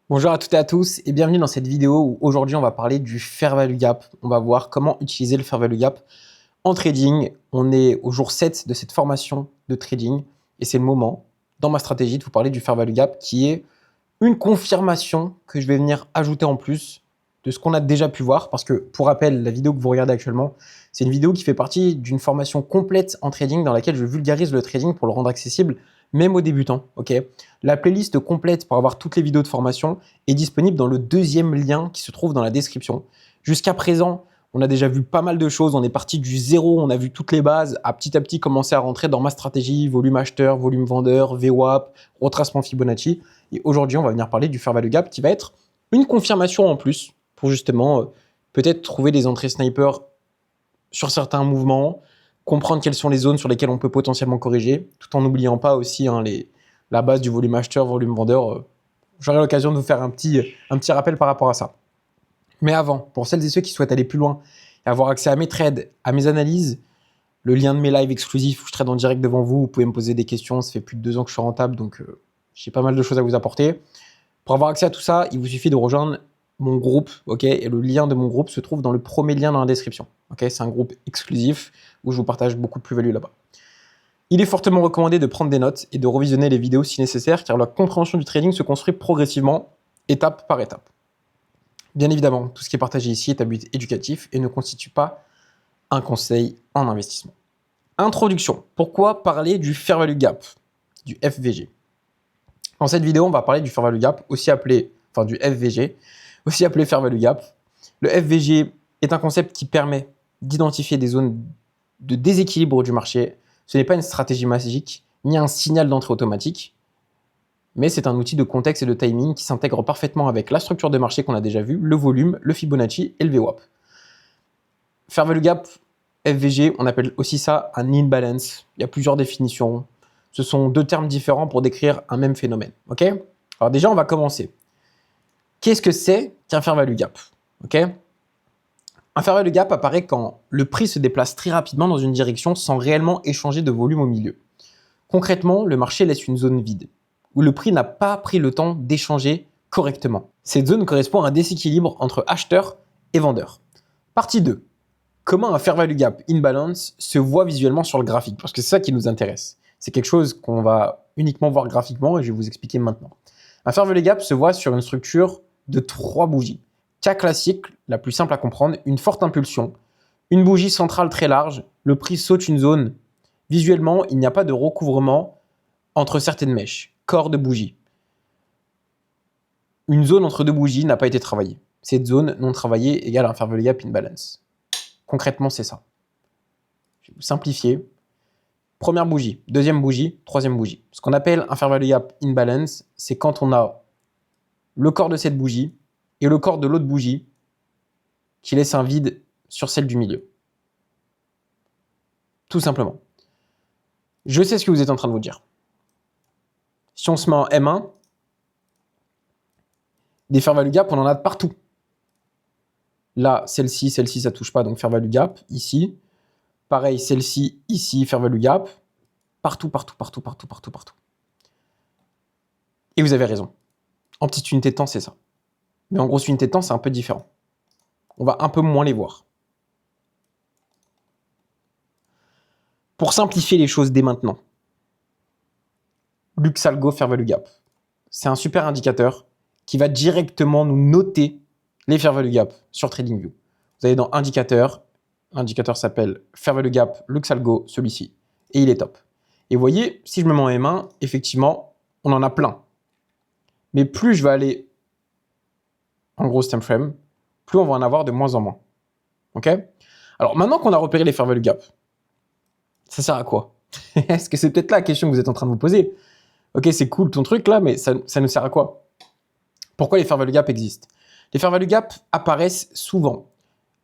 Bonjour à toutes et à tous et bienvenue dans cette vidéo où aujourd'hui on va parler du Fair Value Gap. On va voir comment utiliser le Fair Value Gap en trading. On est au jour 7 de cette formation de trading et c'est le moment dans ma stratégie de vous parler du Fair Value Gap qui est une confirmation que je vais venir ajouter en plus de ce qu'on a déjà pu voir parce que pour rappel, la vidéo que vous regardez actuellement, c'est une vidéo qui fait partie d'une formation complète en trading dans laquelle je vulgarise le trading pour le rendre accessible même aux débutants. Ok. La playlist complète pour avoir toutes les vidéos de formation est disponible dans le deuxième lien qui se trouve dans la description. Jusqu'à présent, on a déjà vu pas mal de choses. On est parti du zéro, on a vu toutes les bases, à petit commencer à rentrer dans ma stratégie, volume acheteur, volume vendeur, VWAP, retracement Fibonacci. Et aujourd'hui, on va venir parler du Fair Value Gap qui va être une confirmation en plus pour justement peut-être trouver des entrées sniper sur certains mouvements, comprendre quelles sont les zones sur lesquelles on peut potentiellement corriger, tout en n'oubliant pas aussi la base du volume acheteur, volume vendeur. J'aurai l'occasion de vous faire un petit rappel par rapport à ça. Mais avant, pour celles et ceux qui souhaitent aller plus loin et avoir accès à mes trades, à mes analyses, le lien de mes lives exclusifs où je trade en direct devant vous, vous pouvez me poser des questions, ça fait plus de 2 ans que je suis rentable, donc j'ai pas mal de choses à vous apporter. Pour avoir accès à tout ça, il vous suffit de rejoindre mon groupe, ok, et le lien de mon groupe se trouve dans le premier lien dans la description. Ok, c'est un groupe exclusif où je vous partage beaucoup de plus-value là-bas. Il est fortement recommandé de prendre des notes et de revisionner les vidéos si nécessaire, car la compréhension du trading se construit progressivement, étape par étape. Bien évidemment, tout ce qui est partagé ici est à but éducatif et ne constitue pas un conseil en investissement. Introduction. Pourquoi parler du Fair Value Gap, du FVG? Dans cette vidéo, on va parler du Fair Value Gap, du FVG, aussi appelé Fair Value Gap. Le FVG est un concept qui permet d'identifier des zones de déséquilibre du marché. Ce n'est pas une stratégie magique, ni un signal d'entrée automatique, mais c'est un outil de contexte et de timing qui s'intègre parfaitement avec la structure de marché qu'on a déjà vue, le volume, le Fibonacci et le VWAP. Fair Value Gap, FVG, on appelle aussi ça un imbalance. Il y a plusieurs définitions. Ce sont deux termes différents pour décrire un même phénomène. Ok ? Alors déjà, on va commencer. Qu'est-ce que c'est qu'un Fair Value Gap? Ok ? Un Fair Value Gap apparaît quand le prix se déplace très rapidement dans une direction sans réellement échanger de volume au milieu. Concrètement, le marché laisse une zone vide, où le prix n'a pas pris le temps d'échanger correctement. Cette zone correspond à un déséquilibre entre acheteurs et vendeurs. Partie 2. Comment un Fair Value Gap imbalance se voit visuellement sur le graphique? Parce que c'est ça qui nous intéresse. C'est quelque chose qu'on va uniquement voir graphiquement et je vais vous expliquer maintenant. Un Fair Value Gap se voit sur une structure de 3 bougies. Cas classique, la plus simple à comprendre, une forte impulsion, une bougie centrale très large, le prix saute une zone. Visuellement, il n'y a pas de recouvrement entre certaines mèches, corps de bougie. Une zone entre deux bougies n'a pas été travaillée. Cette zone non travaillée égale un Fair Value Gap imbalance. Concrètement, c'est ça. Je vais vous simplifier. Première bougie, deuxième bougie, troisième bougie. Ce qu'on appelle un Fair Value Gap imbalance, c'est quand on a le corps de cette bougie et le corps de l'autre bougie qui laisse un vide sur celle du milieu. Tout simplement. Je sais ce que vous êtes en train de vous dire. Si on se met en M1, des Fair Value Gap, on en a de partout. Là, celle-ci, ça touche pas, donc Fair Value Gap, ici. Pareil, celle-ci, ici, Fair Value Gap. Partout. Et vous avez raison. En petite unité de temps, c'est ça. Mais en grosse unité de temps, c'est un peu différent. On va un peu moins les voir. Pour simplifier les choses dès maintenant, Luxalgo Fair Value Gap, c'est un super indicateur qui va directement nous noter les Fair Value Gap sur TradingView. Vous allez dans Indicateur, l'indicateur s'appelle Fair Value Gap Luxalgo, celui-ci, et il est top. Et vous voyez, si je me mets en M1, effectivement, on en a plein. Mais plus je vais aller en gros time frame, plus on va en avoir de moins en moins. Ok ? Alors maintenant qu'on a repéré les Fair Value Gap, ça sert à quoi? Est-ce que c'est peut-être la question que vous êtes en train de vous poser? Ok, c'est cool ton truc là, mais ça nous sert à quoi? Pourquoi les Fair Value Gap existent? Les Fair Value Gap apparaissent souvent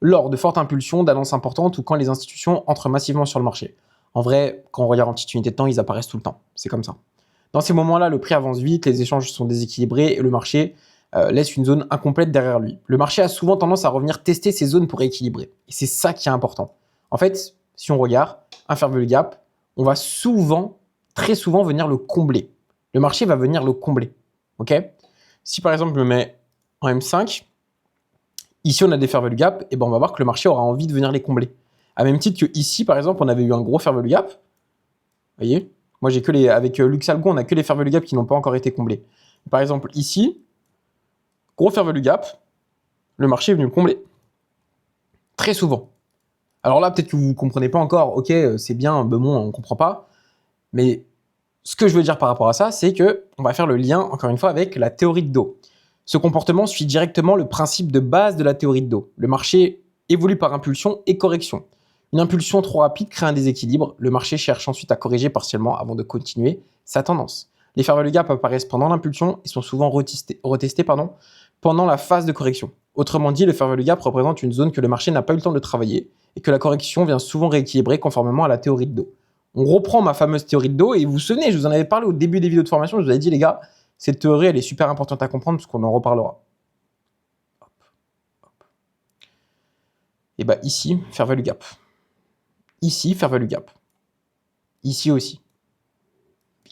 lors de fortes impulsions, d'annonces importantes ou quand les institutions entrent massivement sur le marché. En vrai, quand on regarde en petite unité de temps, ils apparaissent tout le temps. C'est comme ça. Dans ces moments-là, le prix avance vite, les échanges sont déséquilibrés et le marché laisse une zone incomplète derrière lui. Le marché a souvent tendance à revenir tester ces zones pour rééquilibrer. Et c'est ça qui est important. En fait, si on regarde un Fair Value Gap, on va souvent, très souvent venir le combler. Le marché va venir le combler. Ok ? Si par exemple je me mets en M5, ici on a des fair value gap, et ben on va voir que le marché aura envie de venir les combler. À même titre que ici par exemple on avait eu un gros fair value gap. Vous voyez, moi j'ai que les, avec Luxalgo on a que les fair value gap qui n'ont pas encore été comblés. Par exemple ici, gros fair value gap, le marché est venu le combler. Très souvent. Alors là peut-être que vous ne comprenez pas encore, ok c'est bien, bon on ne comprend pas, mais ce que je veux dire par rapport à ça, c'est qu'on va faire le lien, encore une fois, avec la théorie de dos. Ce comportement suit directement le principe de base de la théorie de dos. Le marché évolue par impulsion et correction. Une impulsion trop rapide crée un déséquilibre. Le marché cherche ensuite à corriger partiellement avant de continuer sa tendance. Les fair value gap apparaissent pendant l'impulsion et sont souvent retestés pendant la phase de correction. Autrement dit, le fair value gap représente une zone que le marché n'a pas eu le temps de travailler et que la correction vient souvent rééquilibrer conformément à la théorie de dos. On reprend ma fameuse théorie de dos et vous vous souvenez, je vous en avais parlé au début des vidéos de formation, je vous avais dit les gars, cette théorie elle est super importante à comprendre parce qu'on en reparlera. Hop, hop. Et bah ici, fair value gap. Ici, fair value gap. Ici aussi.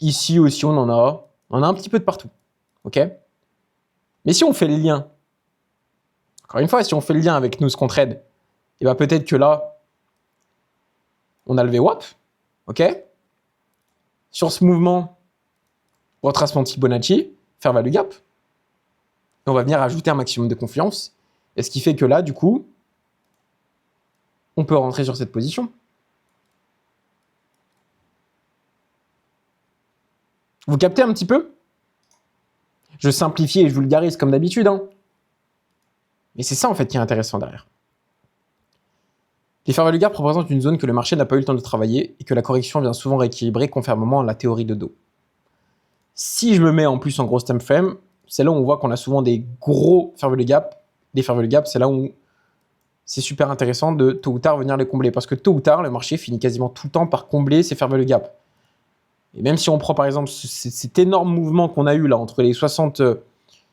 Ici aussi, on en a un petit peu de partout. Ok? Mais si on fait le lien, encore une fois, si on fait le lien avec nous ce qu'on trade, et bah peut-être que là, on a le VWAP. Ok? Sur ce mouvement, retracement de Fibonacci, fair value gap. Et on va venir ajouter un maximum de confiance. Et ce qui fait que là, du coup, on peut rentrer sur cette position. Vous captez un petit peu? Je simplifie et je vulgarise comme d'habitude. Hein. Mais c'est ça en fait qui est intéressant derrière. Les fair value gap représentent une zone que le marché n'a pas eu le temps de travailler et que la correction vient souvent rééquilibrer conformément à la théorie de dos. Si je me mets en plus en gros time frame, c'est là où on voit qu'on a souvent des gros fair value gap. Les fair value gap, c'est là où c'est super intéressant de tôt ou tard venir les combler. Parce que tôt ou tard, le marché finit quasiment tout le temps par combler ces fair value gap. Et même si on prend par exemple cet énorme mouvement qu'on a eu là entre les 60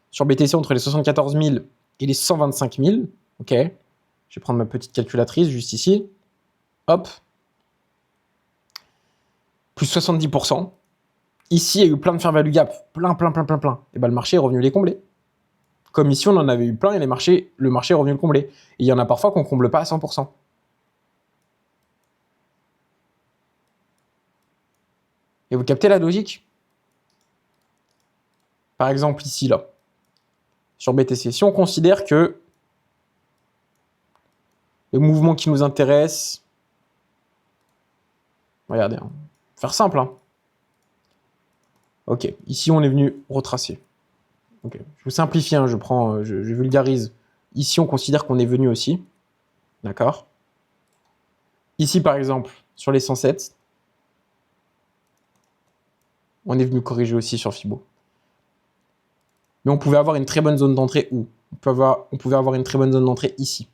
sur BTC, entre les 74 000 et les 125 000, ok, je vais prendre ma petite calculatrice juste ici, hop, plus 70%. Ici, il y a eu plein de fair value gap, plein. Et ben le marché est revenu les combler. Comme ici, on en avait eu plein et le marché est revenu le combler. Et il y en a parfois qu'on ne comble pas à 100%. Et vous captez la logique? Par exemple, ici, là, sur BTC, si on considère que le mouvement qui nous intéresse, regardez, hein, faire simple, hein. Ok, ici, on est venu retracer. Okay. Je vous simplifie, hein, je vulgarise. Ici, on considère qu'on est venu aussi. D'accord? Ici, par exemple, sur les 107, on est venu corriger aussi sur Fibo. Mais on pouvait avoir une très bonne zone d'entrée où on pouvait avoir une très bonne zone d'entrée ici.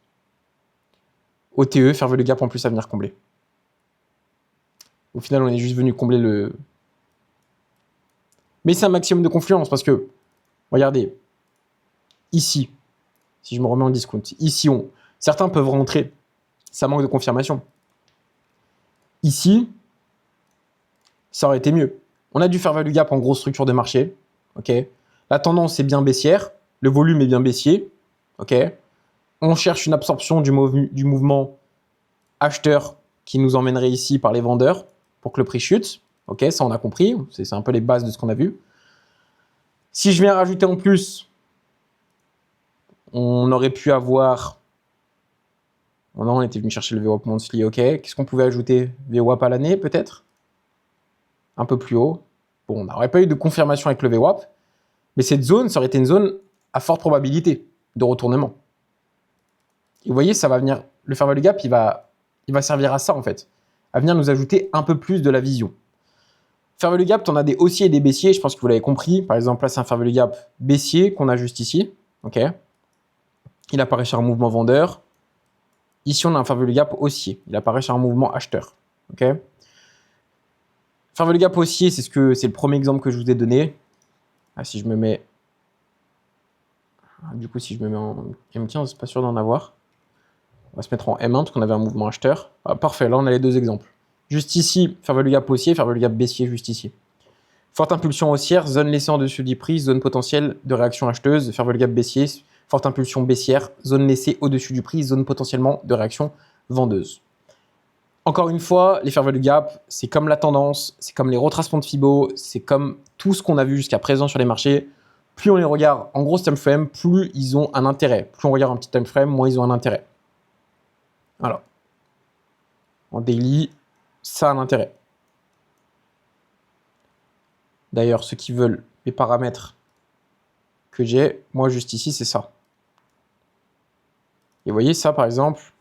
OTE, fair value gap en plus à venir combler. Au final, on est juste venu combler le... Mais c'est un maximum de confluence parce que, regardez, ici, si je me remets en discount, ici, certains peuvent rentrer, ça manque de confirmation. Ici, ça aurait été mieux. On a du fair value gap en grosse structure de marché, ok. La tendance est bien baissière, le volume est bien baissier, ok. On cherche une absorption du mouvement acheteur qui nous emmènerait ici par les vendeurs pour que le prix chute. Ok, ça on a compris, c'est un peu les bases de ce qu'on a vu. Si je viens rajouter en plus, on aurait pu avoir... Oh non, on était venu chercher le VWAP monthly, ok. Qu'est-ce qu'on pouvait ajouter? VWAP à l'année peut-être? Un peu plus haut. Bon, on n'aurait pas eu de confirmation avec le VWAP, mais cette zone, ça aurait été une zone à forte probabilité de retournement. Et vous voyez, ça va venir... Le fair value gap, il va servir à ça en fait, à venir nous ajouter un peu plus de la vision. Fair value gap, on a des haussiers et des baissiers, je pense que vous l'avez compris. Par exemple, là, c'est un fair value gap baissier qu'on a juste ici. Ok. Il apparaît sur un mouvement vendeur. Ici, on a un fair value gap haussier. Il apparaît sur un mouvement acheteur. Ok. Fair value gap haussier, c'est le premier exemple que je vous ai donné. Ah, si je me mets... Du coup, si je me mets en M15, c'est pas sûr d'en avoir. On va se mettre en M1 parce qu'on avait un mouvement acheteur. Ah, parfait, là, on a les deux exemples. Juste ici, fair value gap haussier, fair value gap baissier juste ici. Forte impulsion haussière, zone laissée en dessus du prix, zone potentielle de réaction acheteuse, fair value gap baissier, forte impulsion baissière, zone laissée au-dessus du prix, zone potentiellement de réaction vendeuse. Encore une fois, les fair value gap, c'est comme la tendance, c'est comme les retracements de Fibo, c'est comme tout ce qu'on a vu jusqu'à présent sur les marchés. Plus on les regarde en gros time frame, plus ils ont un intérêt. Plus on regarde un petit time frame, moins ils ont un intérêt. Voilà. En daily, ça a un intérêt. D'ailleurs, ceux qui veulent les paramètres que j'ai, moi juste ici, c'est ça. Et vous voyez ça par exemple,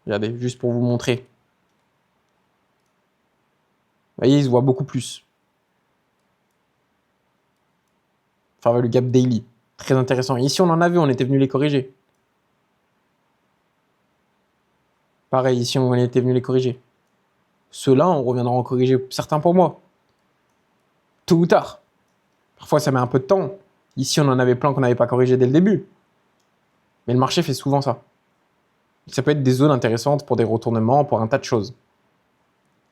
regardez, juste pour vous montrer. Vous voyez, il se voit beaucoup plus. Fair value gap daily. Très intéressant. Et ici, on en a vu, on était venu les corriger. Pareil, ici, on était venu les corriger. Ceux-là, on reviendra en corriger certains pour moi. Tôt ou tard. Parfois, ça met un peu de temps. Ici, on en avait plein qu'on n'avait pas corrigé dès le début. Mais le marché fait souvent ça. Ça peut être des zones intéressantes pour des retournements, pour un tas de choses.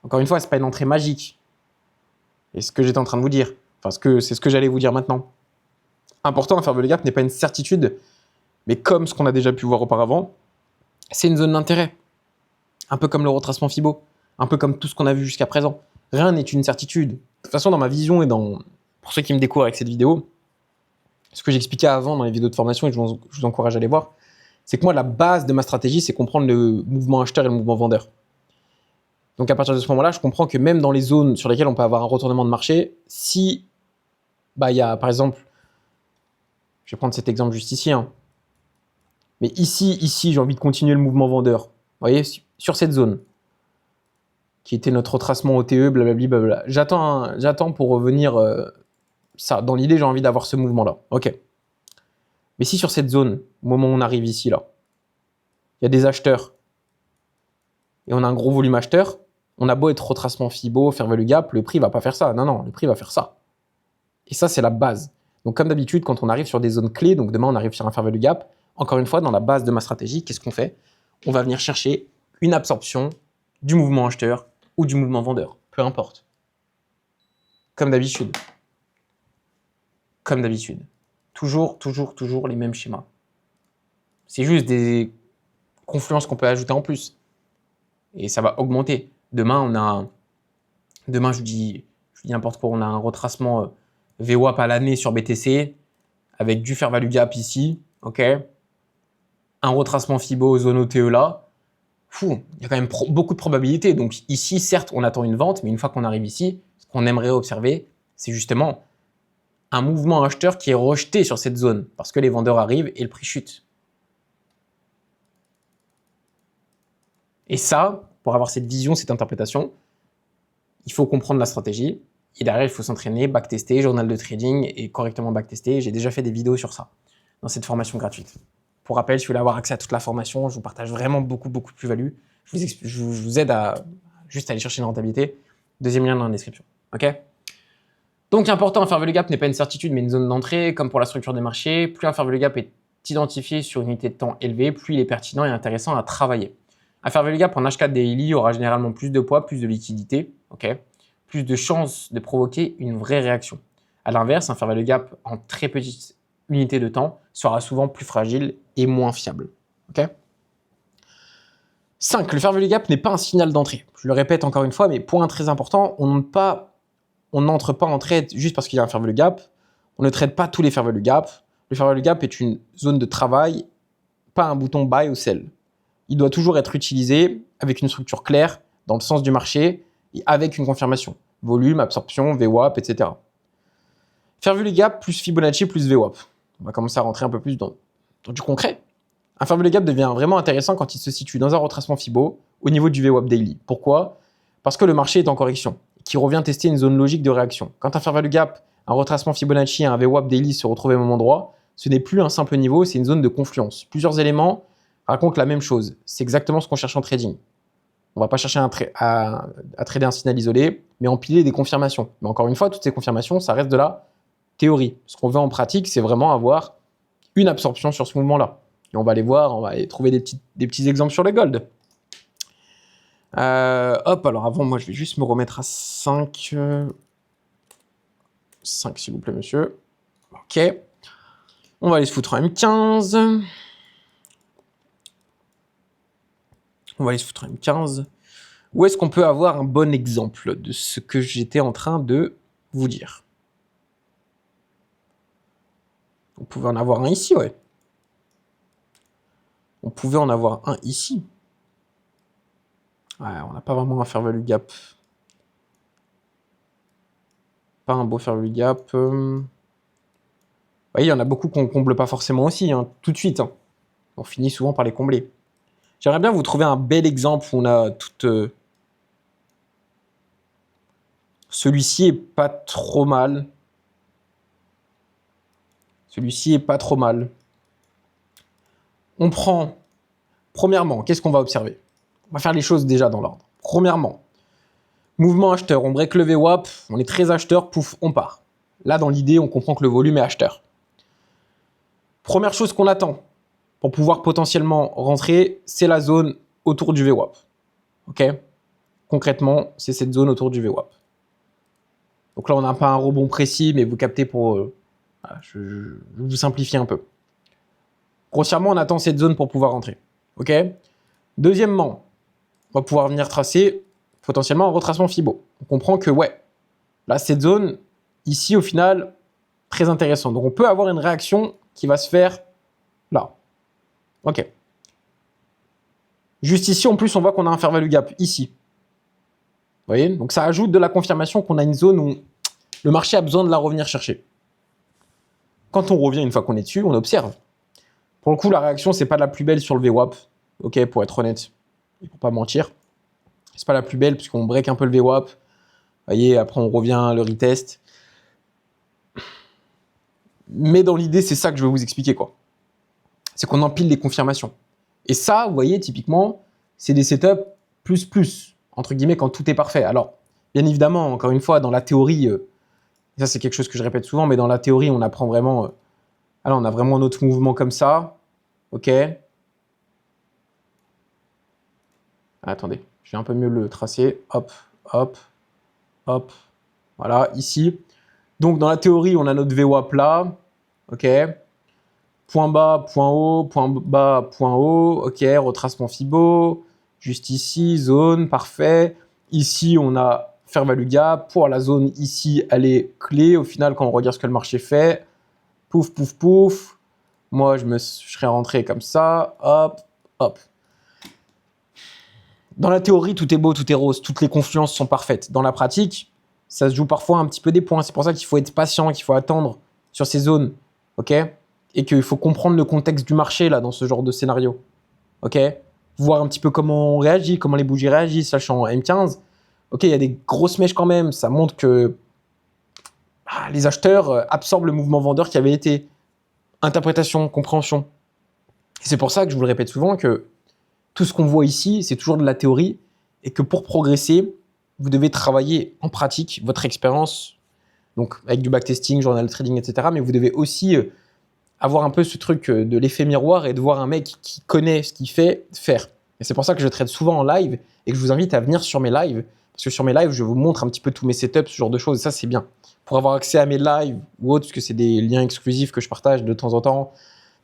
Encore une fois, ce n'est pas une entrée magique. Et ce que j'étais en train de vous dire, c'est ce que j'allais vous dire maintenant. Important, un fair value gap n'est pas une certitude, mais comme ce qu'on a déjà pu voir auparavant, c'est une zone d'intérêt. Un peu comme le retracement Fibo, un peu comme tout ce qu'on a vu jusqu'à présent. Rien n'est une certitude. De toute façon, dans ma vision et pour ceux qui me découvrent avec cette vidéo, ce que j'expliquais avant dans les vidéos de formation et je vous encourage à aller voir, c'est que moi, la base de ma stratégie, c'est comprendre le mouvement acheteur et le mouvement vendeur. Donc à partir de ce moment-là, je comprends que même dans les zones sur lesquelles on peut avoir un retournement de marché, si il y a par exemple, je vais prendre cet exemple juste ici, hein, mais ici, j'ai envie de continuer le mouvement vendeur. Vous voyez, sur cette zone, qui était notre retracement OTE, blablabla. J'attends pour revenir ça. Dans l'idée, j'ai envie d'avoir ce mouvement-là. OK. Mais si sur cette zone, au moment où on arrive ici, là, il y a des acheteurs et on a un gros volume acheteur, on a beau être retracement Fibo, fair value gap, le prix va pas faire ça. Non, le prix va faire ça. Et ça, c'est la base. Donc, comme d'habitude, quand on arrive sur des zones clés, donc demain, on arrive sur un fair value gap, encore une fois, dans la base de ma stratégie, qu'est-ce qu'on fait? On va venir chercher une absorption du mouvement acheteur ou du mouvement vendeur, peu importe. Comme d'habitude. Comme d'habitude. Toujours les mêmes schémas. C'est juste des confluences qu'on peut ajouter en plus. Et ça va augmenter. Demain, je vous dis n'importe quoi, on a un retracement VWAP à l'année sur BTC avec du fair value gap ici, ok. Un retracement Fibo zone OTE là. Il y a quand même beaucoup de probabilités. Donc ici, certes, on attend une vente, mais une fois qu'on arrive ici, ce qu'on aimerait observer, c'est justement un mouvement acheteur qui est rejeté sur cette zone parce que les vendeurs arrivent et le prix chute. Et ça, pour avoir cette vision, cette interprétation, il faut comprendre la stratégie. Et derrière, il faut s'entraîner, backtester, journal de trading et correctement backtester. J'ai déjà fait des vidéos sur ça dans cette formation gratuite. Pour rappel, si vous voulez avoir accès à toute la formation, je vous partage vraiment beaucoup de plus-value. Je vous aide à juste aller chercher une rentabilité. Deuxième lien dans la description. OK ? Donc, important, un fair value gap n'est pas une certitude, mais une zone d'entrée, comme pour la structure des marchés. Plus un fair value gap est identifié sur une unité de temps élevée, plus il est pertinent et intéressant à travailler. Un fair value gap en H4 daily aura généralement plus de poids, plus de liquidité, ok, plus de chances de provoquer une vraie réaction. A l'inverse, un fair value gap en très petite unité de temps sera souvent plus fragile et moins fiable. Okay. 5. Le fair value gap n'est pas un signal d'entrée. Je le répète encore une fois, mais point très important, on n'entre pas en trade juste parce qu'il y a un fair value gap. On ne trade pas tous les fair value gap. Le fair value gap est une zone de travail, pas un bouton buy ou sell. Il doit toujours être utilisé avec une structure claire, dans le sens du marché, et avec une confirmation. Volume, absorption, VWAP, etc. Fair value gap plus Fibonacci plus VWAP. On va commencer à rentrer un peu plus dans du concret. Un fair value gap devient vraiment intéressant quand il se situe dans un retracement Fibo au niveau du VWAP daily. Pourquoi? Parce que le marché est en correction, qui revient tester une zone logique de réaction. Quand un fair value gap, un retracement Fibonacci et un VWAP daily se retrouvent au même endroit, ce n'est plus un simple niveau, c'est une zone de confluence. Plusieurs éléments racontent la même chose. C'est exactement ce qu'on cherche en trading. On ne va pas chercher à trader un signal isolé, mais empiler des confirmations. Mais encore une fois, toutes ces confirmations, ça reste de la théorie. Ce qu'on veut en pratique, c'est vraiment avoir une absorption sur ce mouvement-là. Et on va aller voir, on va aller trouver des petits exemples sur le gold. Alors avant, moi, je vais juste me remettre à 5. 5, s'il vous plaît, monsieur. Ok. On va aller se foutre en M15. On va aller se foutre en M15. Où est-ce qu'on peut avoir un bon exemple de ce que j'étais en train de vous dire? On pouvait en avoir un ici, ouais. On pouvait en avoir un ici. Ouais, on n'a pas vraiment un fair value gap. Pas un beau fair value gap. Oui, il y en a beaucoup qu'on comble pas forcément aussi, hein, tout de suite. Hein. On finit souvent par les combler. J'aimerais bien vous trouver un bel exemple où on a toute... Celui-ci est pas trop mal. Celui-ci est pas trop mal. On prend... Premièrement, qu'est-ce qu'on va observer? On va faire les choses déjà dans l'ordre. Premièrement, mouvement acheteur, on break le VWAP, on est très acheteur, pouf, on part. Là, dans l'idée, on comprend que le volume est acheteur. Première chose qu'on attend pour pouvoir potentiellement rentrer, c'est la zone autour du VWAP. Ok? Concrètement, c'est cette zone autour du VWAP. Donc là, on n'a pas un rebond précis, mais vous captez pour... Voilà, je vous simplifie un peu. Grossièrement, on attend cette zone pour pouvoir rentrer. Ok? Deuxièmement, on va pouvoir venir tracer potentiellement un retracement Fibo. On comprend que, ouais, là, cette zone, ici, au final, très intéressant. Donc, on peut avoir une réaction qui va se faire là. Ok. Juste ici, en plus, on voit qu'on a un fair value gap, ici. Vous voyez? Donc, ça ajoute de la confirmation qu'on a une zone où le marché a besoin de la revenir chercher. Quand on revient, une fois qu'on est dessus, on observe. Pour le coup, la réaction, c'est pas la plus belle sur le VWAP. Ok, pour être honnête, et pour pas mentir. C'est pas la plus belle, puisqu'on break un peu le VWAP. Vous voyez, après, on revient, le retest. Mais dans l'idée, c'est ça que je veux vous expliquer, quoi. C'est qu'on empile les confirmations. Et ça, vous voyez, typiquement, c'est des setups plus, entre guillemets, quand tout est parfait. Alors, bien évidemment, encore une fois, dans la théorie, ça c'est quelque chose que je répète souvent, mais dans la théorie, on apprend vraiment... alors, on a vraiment notre mouvement comme ça. Ok. Attendez, je vais un peu mieux le tracer. Hop, hop, hop. Voilà, ici. Donc, dans la théorie, on a notre VWAP là. Ok. Point bas, point haut, point bas, point haut. Ok, retracement Fibo. Juste ici, zone, parfait. Ici, on a fair value gap. Pour la zone ici, elle est clé. Au final, quand on regarde ce que le marché fait, pouf, pouf, pouf. Moi, je serais rentré comme ça. Hop, hop. Dans la théorie, tout est beau, tout est rose. Toutes les confluences sont parfaites. Dans la pratique, ça se joue parfois un petit peu des points. C'est pour ça qu'il faut être patient, qu'il faut attendre sur ces zones. Ok? Et qu'il faut comprendre le contexte du marché là, dans ce genre de scénario. Ok? Voir un petit peu comment on réagit, comment les bougies réagissent, sachant M15. Ok, il y a des grosses mèches quand même. Ça montre que les acheteurs absorbent le mouvement vendeur qui avait été. Interprétation, compréhension. C'est pour ça que je vous le répète souvent que tout ce qu'on voit ici, c'est toujours de la théorie et que pour progresser, vous devez travailler en pratique votre expérience, donc avec du backtesting, journal trading, etc. Mais vous devez aussi avoir un peu ce truc de l'effet miroir et de voir un mec qui connaît ce qu'il fait faire. Et c'est pour ça que je traite souvent en live et que je vous invite à venir sur mes lives. Parce que sur mes lives, je vous montre un petit peu tous mes setups, ce genre de choses. Et ça, c'est bien. Pour avoir accès à mes lives ou autres, parce que c'est des liens exclusifs que je partage de temps en temps,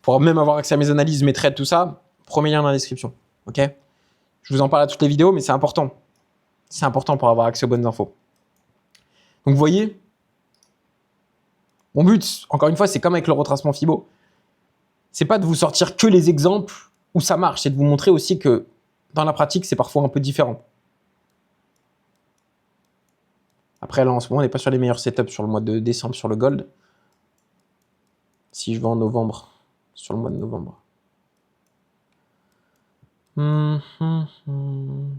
pour même avoir accès à mes analyses, mes trades, tout ça, premier lien dans la description. Ok? Je vous en parle à toutes les vidéos, mais c'est important. C'est important pour avoir accès aux bonnes infos. Donc, vous voyez, mon but, encore une fois, c'est comme avec le retracement Fibo. C'est pas de vous sortir que les exemples où ça marche, c'est de vous montrer aussi que dans la pratique, c'est parfois un peu différent. Après, là, en ce moment, on n'est pas sur les meilleurs setups sur le mois de décembre sur le gold. Si je vais en novembre, sur le mois de novembre.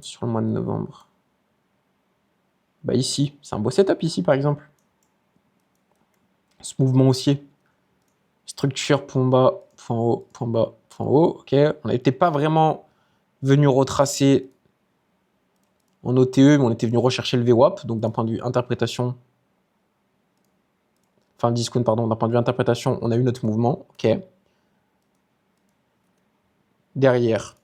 Sur le mois de novembre. Bah ici, c'est un beau setup ici, par exemple. Ce mouvement haussier. Structure, point bas, point haut, point bas, point haut. Ok, on n'était pas vraiment venu retracer en OTE, mais on était venu rechercher le VWAP. Donc d'un point de vue interprétation, enfin discount, pardon, d'un point de vue interprétation, on a eu notre mouvement. Ok. Derrière,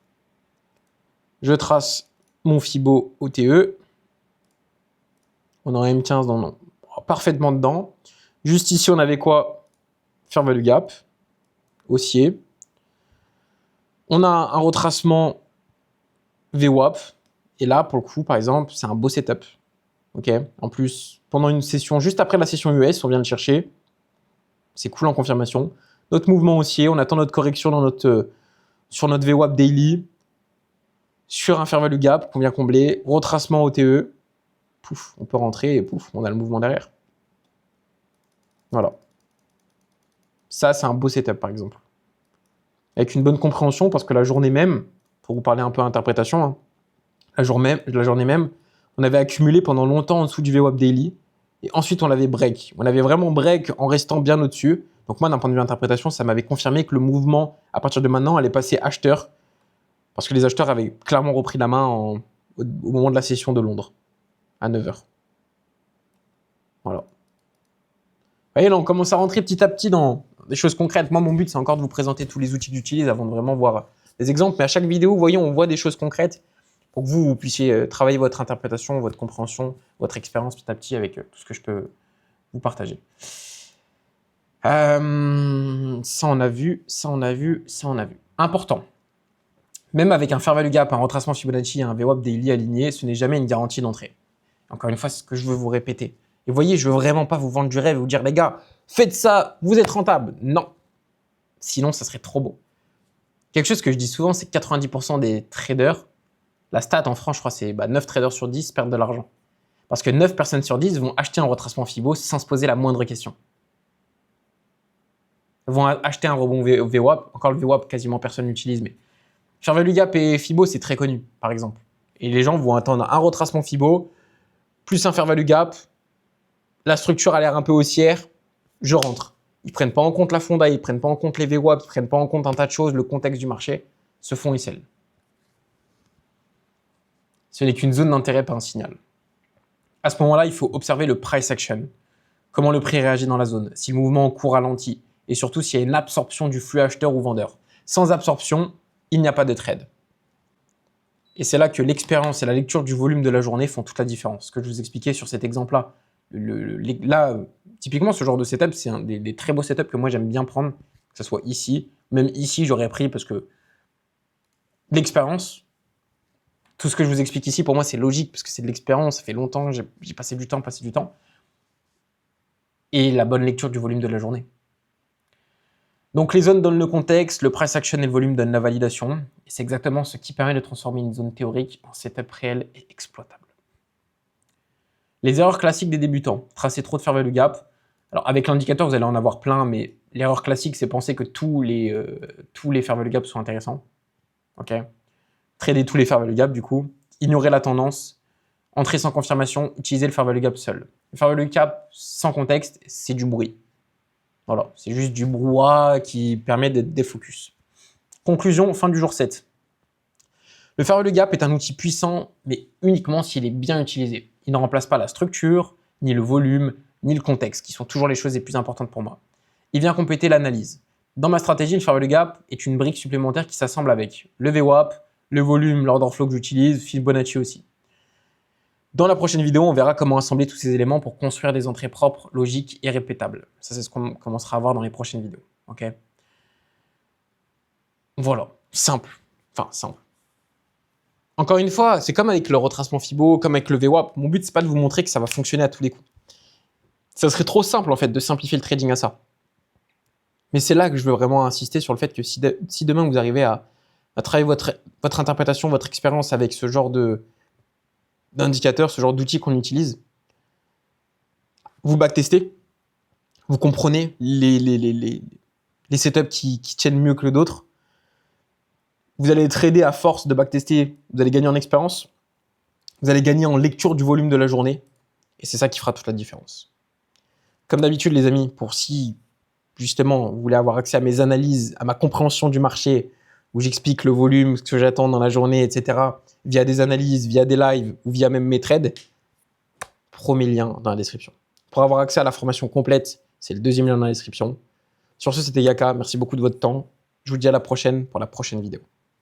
je trace mon Fibo OTE. On est en M15 parfaitement dedans. Juste ici, on avait quoi? Fair value gap, haussier. On a un retracement VWAP. Et là, pour le coup, par exemple, c'est un beau setup. Ok. En plus, pendant une session, juste après la session US, on vient le chercher. C'est cool en confirmation. Notre mouvement haussier, on attend notre correction sur notre VWAP daily. Sur un fair value gap qu'on vient combler. Retracement OTE. Pouf, on peut rentrer et pouf, on a le mouvement derrière. Voilà. Ça, c'est un beau setup, par exemple. Avec une bonne compréhension, parce que la journée même, pour vous parler un peu d'interprétation, hein, la journée même, on avait accumulé pendant longtemps en dessous du VWAP daily, et ensuite on l'avait break. On avait vraiment break en restant bien au-dessus. Donc moi, d'un point de vue interprétation, ça m'avait confirmé que le mouvement, à partir de maintenant, allait passer acheteur, parce que les acheteurs avaient clairement repris la main au moment de la session de Londres, à 9h. Voilà. Vous voyez, là, on commence à rentrer petit à petit dans des choses concrètes. Moi, mon but, c'est encore de vous présenter tous les outils que j'utilise avant de vraiment voir des exemples. Mais à chaque vidéo, vous voyez, on voit des choses concrètes pour que vous puissiez travailler votre interprétation, votre compréhension, votre expérience petit à petit avec tout ce que je peux vous partager. Ça, on a vu, ça, on a vu, ça, on a vu. Important. Même avec un fair value gap, un retracement Fibonacci et un VWAP daily aligné, ce n'est jamais une garantie d'entrée. Encore une fois, c'est ce que je veux vous répéter. Et vous voyez, je veux vraiment pas vous vendre du rêve et vous dire, les gars, faites ça, vous êtes rentable. Non. Sinon, ça serait trop beau. Quelque chose que je dis souvent, c'est que 90% des traders, la stat en France, je crois, c'est 9 traders sur 10 perdent de l'argent. Parce que 9 personnes sur 10 vont acheter un retracement Fibo sans se poser la moindre question. Ils vont acheter un rebond VWAP. Encore le VWAP, quasiment personne n'utilise, mais fair value gap et Fibo, c'est très connu, par exemple. Et les gens vont attendre un retracement Fibo, plus un fair value gap. La structure a l'air un peu haussière, je rentre. Ils ne prennent pas en compte la fonda, ils ne prennent pas en compte les VWAP, ils ne prennent pas en compte un tas de choses, le contexte du marché. Ce fonds, il scelle. Ce n'est qu'une zone d'intérêt, pas un signal. À ce moment-là, il faut observer le price action. Comment le prix réagit dans la zone, si le mouvement en cours ralentit, et surtout s'il y a une absorption du flux acheteur ou vendeur. Sans absorption, il n'y a pas de trade. Et c'est là que l'expérience et la lecture du volume de la journée font toute la différence. Ce que je vous expliquais sur cet exemple-là. Là, typiquement, ce genre de setup, c'est un des très beaux setups que moi j'aime bien prendre, que ce soit ici. Même ici, j'aurais pris parce que l'expérience, tout ce que je vous explique ici, pour moi, c'est logique parce que c'est de l'expérience. Ça fait longtemps, j'ai passé du temps. Et la bonne lecture du volume de la journée. Donc les zones donnent le contexte, le price action et le volume donnent la validation. Et c'est exactement ce qui permet de transformer une zone théorique en setup réel et exploitable. Les erreurs classiques des débutants, tracer trop de fair value gap. Alors avec l'indicateur, vous allez en avoir plein, mais l'erreur classique, c'est penser que tous les fair value gap sont intéressants. Ok. Trader tous les fair value gap, du coup. Ignorer la tendance. Entrer sans confirmation. Utiliser le fair value gap seul. Le fair value gap sans contexte, c'est du bruit. Voilà, c'est juste du brouhaha qui permet d'être défocus. Conclusion, fin du jour 7. Le fair value gap est un outil puissant, mais uniquement s'il est bien utilisé. Il ne remplace pas la structure, ni le volume, ni le contexte, qui sont toujours les choses les plus importantes pour moi. Il vient compléter l'analyse. Dans ma stratégie, le fair value gap est une brique supplémentaire qui s'assemble avec le VWAP, le volume, l'order flow que j'utilise, Fibonacci aussi. Dans la prochaine vidéo, on verra comment assembler tous ces éléments pour construire des entrées propres, logiques et répétables. Ça, c'est ce qu'on commencera à voir dans les prochaines vidéos. Ok. Voilà, simple. Enfin, simple. Encore une fois, c'est comme avec le retracement Fibo, comme avec le VWAP. Mon but, c'est pas de vous montrer que ça va fonctionner à tous les coups. Ça serait trop simple, en fait, de simplifier le trading à ça. Mais c'est là que je veux vraiment insister sur le fait que si demain, vous arrivez à travailler votre interprétation, votre expérience avec ce genre d'indicateurs, ce genre d'outils qu'on utilise, vous backtestez, vous comprenez les setups qui tiennent mieux que d'autres. Vous allez trader à force de backtester, vous allez gagner en expérience, vous allez gagner en lecture du volume de la journée, et c'est ça qui fera toute la différence. Comme d'habitude, les amis, pour si justement vous voulez avoir accès à mes analyses, à ma compréhension du marché, où j'explique le volume, ce que j'attends dans la journée, etc., via des analyses, via des lives ou via même mes trades, premier lien dans la description. Pour avoir accès à la formation complète, c'est le deuxième lien dans la description. Sur ce, c'était Yaka. Merci beaucoup de votre temps. Je vous dis à la prochaine pour la prochaine vidéo.